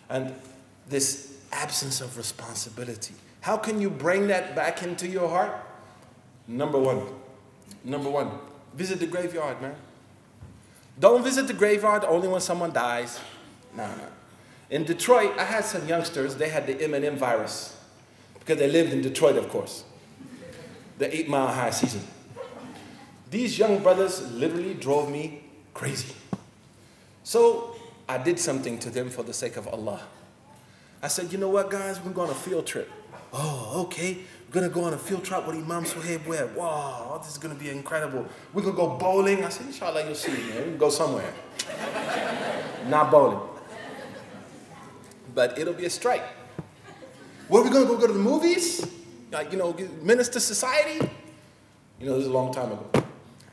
And this absence of responsibility. How can you bring that back into your heart? Number one, visit the graveyard, man. Don't visit the graveyard only when someone dies. No. In Detroit, I had some youngsters, they had the M&M virus. Because they lived in Detroit, of course. The 8 Mile High season. These young brothers literally drove me crazy. So I did something to them for the sake of Allah. I said, you know what, guys? We're going on a field trip. Oh, okay. We're going to go on a field trip with Imam Suhaib Webb. Wow, this is going to be incredible. We're going to go bowling. I said, inshallah, you'll see, man. We can go somewhere. Not bowling. But it'll be a strike. Where are we going to go to the movies? Like, minister society? This is a long time ago.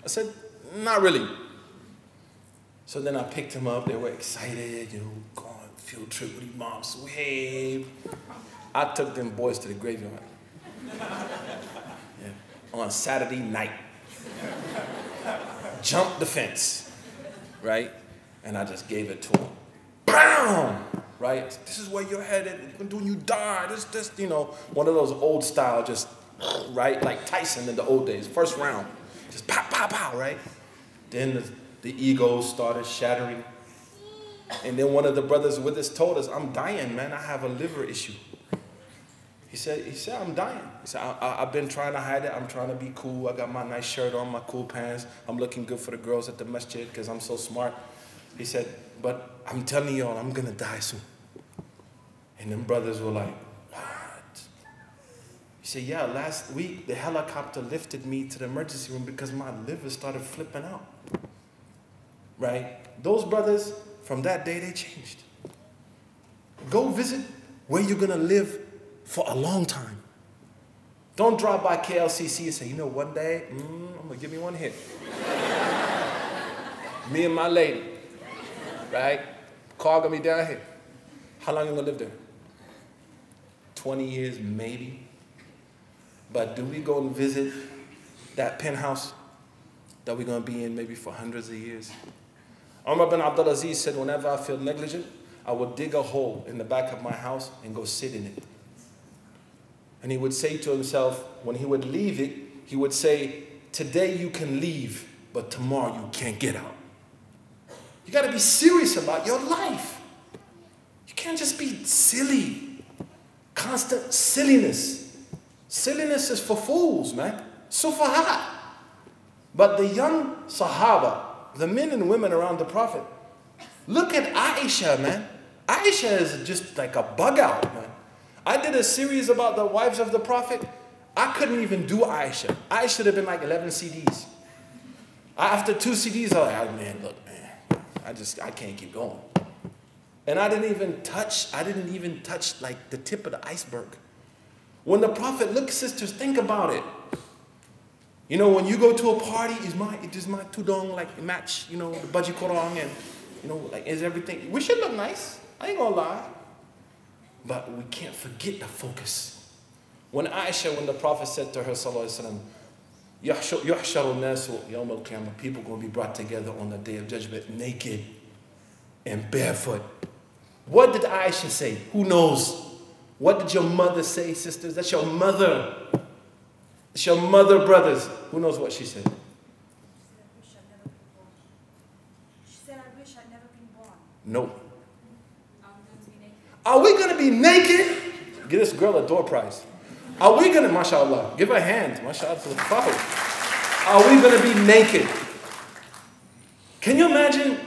I said, not really. So then I picked them up. They were excited, going on a field trip with Imam Suhaib. I took them boys to the graveyard. Yeah. On Saturday night. Jumped the fence, right? And I just gave it to them. Bam! Right? This is where you're headed. When you die, this, one of those old style, just, right? Like Tyson in the old days. First round. Just pow, pow, pow, right? Then the egos started shattering. And then one of the brothers with us told us, I'm dying, man. I have a liver issue. He said, I'm dying. He said, I've been trying to hide it. I'm trying to be cool. I got my nice shirt on, my cool pants. I'm looking good for the girls at the masjid because I'm so smart. He said, but I'm telling y'all, I'm going to die soon. And them brothers were like, what? He said, yeah, last week the helicopter lifted me to the emergency room because my liver started flipping out. Right? Those brothers, from that day, they changed. Go visit where you're going to live for a long time. Don't drop by KLCC and say, one day, I'm going to give me one hit. Me and my lady, right? Car going to be down here. How long are you going to live there? 20 years, maybe. But do we go and visit that penthouse that we're going to be in maybe for hundreds of years? Umar bin Abdul Aziz said, whenever I feel negligent, I would dig a hole in the back of my house and go sit in it. And he would say to himself, when he would leave it, he would say, today you can leave, but tomorrow you can't get out. You got to be serious about your life. You can't just be silly. Constant silliness. Silliness is for fools, man. Sufaha. But the young Sahaba, the men and women around the Prophet, look at Aisha, man. Aisha is just like a bug out, man. I did a series about the wives of the Prophet. I couldn't even do Aisha. I should have been like 11 CDs. After 2 CDs, I was like, oh man, look, man, I can't keep going. And I didn't even touch like the tip of the iceberg. When the Prophet, look, sisters, think about it. When you go to a party, is my tudong like match, the baju korong and, like is everything. We should look nice. I ain't gonna lie. But we can't forget the focus. When the Prophet said to her, sallallahu alaihi wasallam, yuhsharu nasu yawm al-qiyamah, people going to be brought together on the day of judgment naked and barefoot. What did Aisha say? Who knows? What did your mother say, sisters? That's your mother. It's your mother, brothers. Who knows what she said? She said, I wish I'd never been born. No. Are we going to be naked? Give this girl a door prize. Are we going to, mashallah, give her a hand, mashallah, to the Prophet. Are we going to be naked? Can you imagine,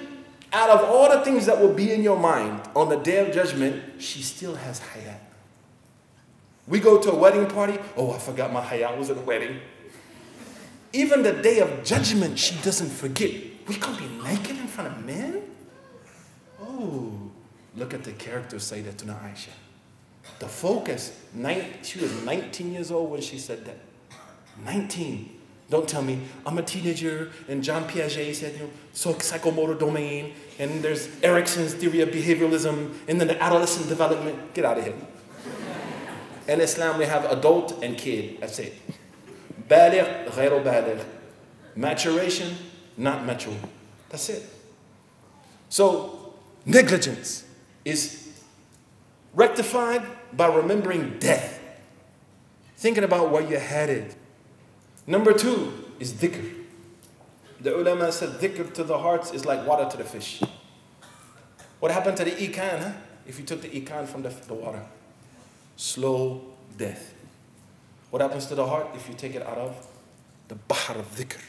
out of all the things that will be in your mind on the day of judgment, she still has hayat. We go to a wedding party. Oh, I forgot my hayat was at a wedding. Even the day of judgment, she doesn't forget. We can be naked in front of men? Oh. Look at the character of Sayyidatuna Aisha. The focus. She was 19 years old when she said that. 19. Don't tell me, I'm a teenager, and John Piaget said, so psychomotor domain, and there's Erickson's theory of behavioralism, and then the adolescent development. Get out of here. In Islam, we have adult and kid. That's it. Baligh, ghayru baligh. Maturation, not mature. That's it. So, negligence is Rectified by remembering death. Thinking about where you're headed. Number 2 is dhikr. The ulama said dhikr to the hearts is like water to the fish. What happened to the ikan, huh? If you took the ikan from the water? Slow death. What happens to the heart if you take it out of the bahr of dhikr?